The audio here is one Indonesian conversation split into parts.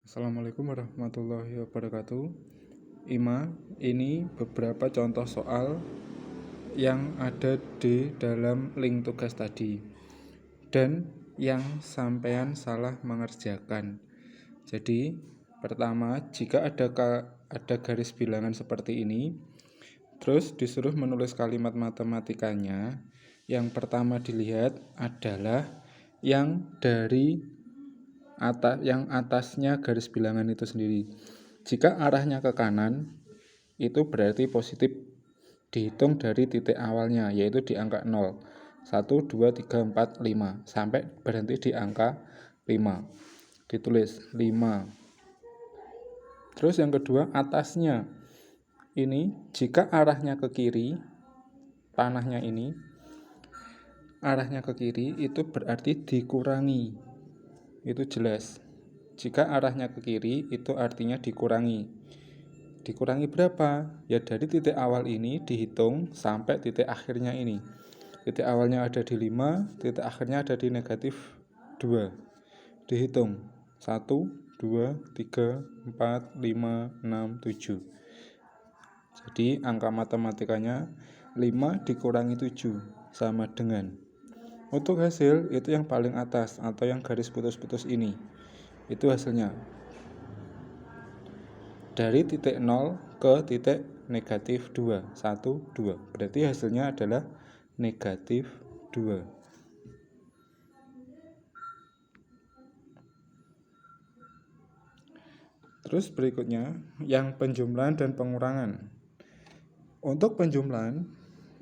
Assalamualaikum warahmatullahi wabarakatuh. Ini beberapa contoh soal yang ada di dalam link tugas tadi dan yang sampean salah mengerjakan. Jadi, pertama, jika ada garis bilangan seperti ini, terus disuruh menulis kalimat matematikanya, yang pertama dilihat adalah yang dari yang atasnya garis bilangan itu sendiri. Jika arahnya ke kanan, itu berarti positif. Dihitung dari titik awalnya, yaitu di angka 0. 1, 2, 3, 4, 5. Sampai berhenti di angka 5. Ditulis 5. Terus yang kedua, atasnya. Ini, jika arahnya ke kiri, panahnya ini, arahnya ke kiri, itu berarti dikurangi. Itu jelas. Jika arahnya ke kiri, itu artinya dikurangi. Dikurangi berapa? Ya dari titik awal ini dihitung sampai titik akhirnya ini. Titik awalnya ada di 5, titik akhirnya ada di negatif 2. Dihitung 1, 2, 3, 4, 5, 6, 7. Jadi angka matematikanya 5 dikurangi 7 sama dengan. Untuk hasil itu yang paling atas atau yang garis putus-putus ini. Itu hasilnya. Dari titik 0 ke titik negatif 2. 1, 2. Berarti hasilnya adalah negatif 2. Terus berikutnya, yang penjumlahan dan pengurangan. Untuk penjumlahan,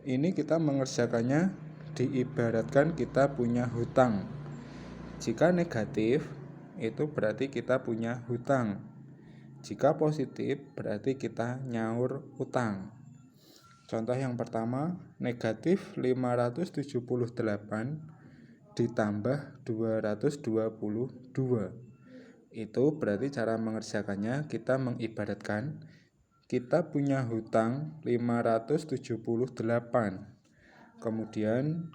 ini kita mengerjakannya diibaratkan kita punya hutang. Jika negatif, itu berarti kita punya hutang. Jika positif, berarti kita nyaur utang. Contoh yang pertama, negatif 578 ditambah 222. Itu berarti cara mengerjakannya kita mengibaratkan kita punya hutang 578. Kemudian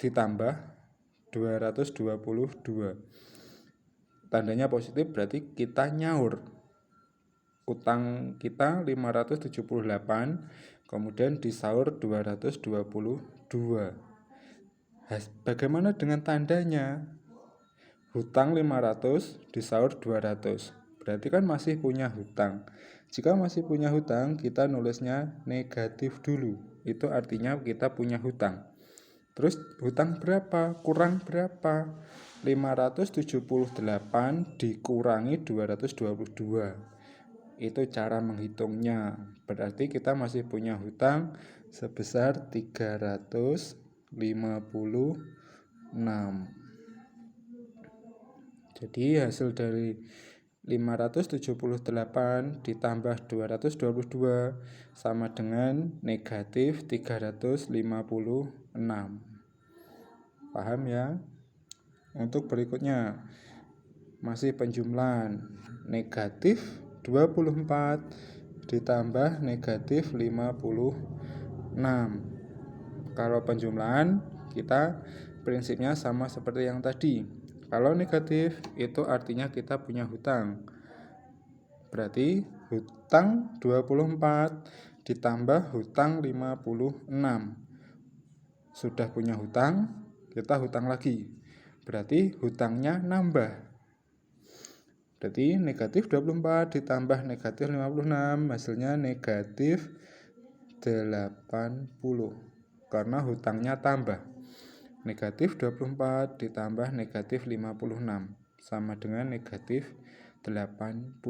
ditambah 222. Tandanya positif berarti kita nyaur. Utang kita 578, kemudian disaur 222. Bagaimana dengan tandanya? Hutang 500 disaur 200. Berarti kan masih punya hutang. Jika masih punya hutang, kita nulisnya negatif dulu. Itu artinya kita punya hutang. Terus hutang berapa? Kurang berapa? 578 dikurangi 222. Itu cara menghitungnya. Berarti kita masih punya hutang sebesar 356. Jadi hasil dari 578 ditambah 222 sama dengan negatif 356. Paham ya? Untuk berikutnya, masih penjumlahan. Negatif 24 ditambah negatif 56. Kalau penjumlahan, kita prinsipnya sama seperti yang tadi. Kalau negatif, itu artinya kita punya hutang. Berarti hutang 24 ditambah hutang 56. Sudah punya hutang, kita hutang lagi. Berarti hutangnya nambah. Berarti negatif 24 ditambah negatif 56, hasilnya negatif 80. Karena hutangnya tambah. Negatif 24 ditambah negatif 56 sama dengan negatif 80.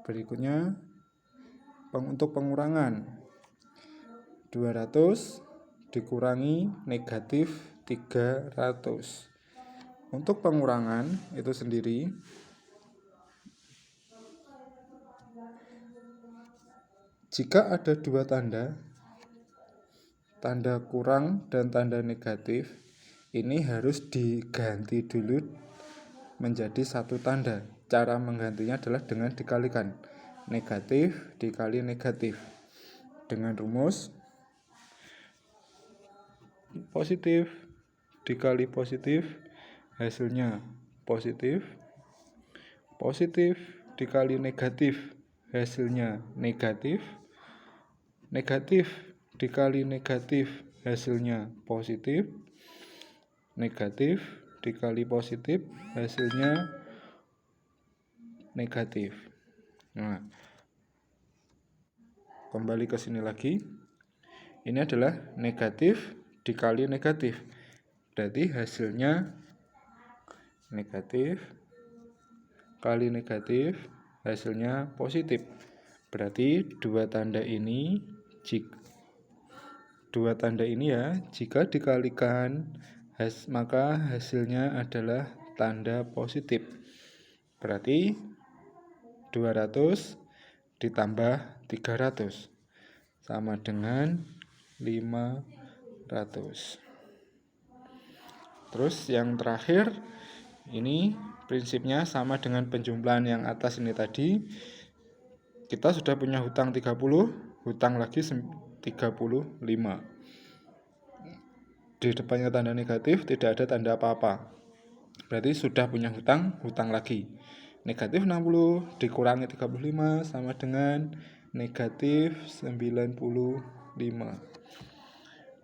Berikutnya untuk pengurangan. 200 dikurangi negatif 300. Untuk pengurangan itu sendiri, jika ada dua tanda kurang dan tanda negatif, ini harus diganti dulu menjadi satu tanda. Cara menggantinya adalah dengan dikalikan. Negatif dikali negatif. Dengan rumus positif dikali positif, hasilnya positif. Positif dikali negatif, hasilnya negatif. Negatif dikali negatif, hasilnya positif. Negatif dikali positif, hasilnya negatif. Nah, kembali ke sini lagi. Ini adalah negatif dikali negatif. Berarti hasilnya negatif kali negatif, hasilnya positif. Berarti dua tanda ini jika dikalikan maka hasilnya adalah tanda positif. Berarti 200 ditambah 300 sama dengan 500. Terus yang terakhir, ini prinsipnya sama dengan penjumlahan yang atas ini tadi. Kita sudah punya hutang 30, hutang lagi 35. Di depannya tanda negatif, tidak ada tanda apa-apa. Berarti sudah punya hutang lagi. Negatif 60 dikurangi 35 sama dengan negatif 95.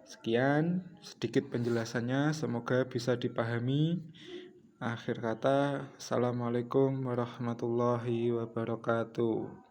Sekian sedikit penjelasannya, semoga bisa dipahami. Akhir kata, Assalamualaikum warahmatullahi wabarakatuh.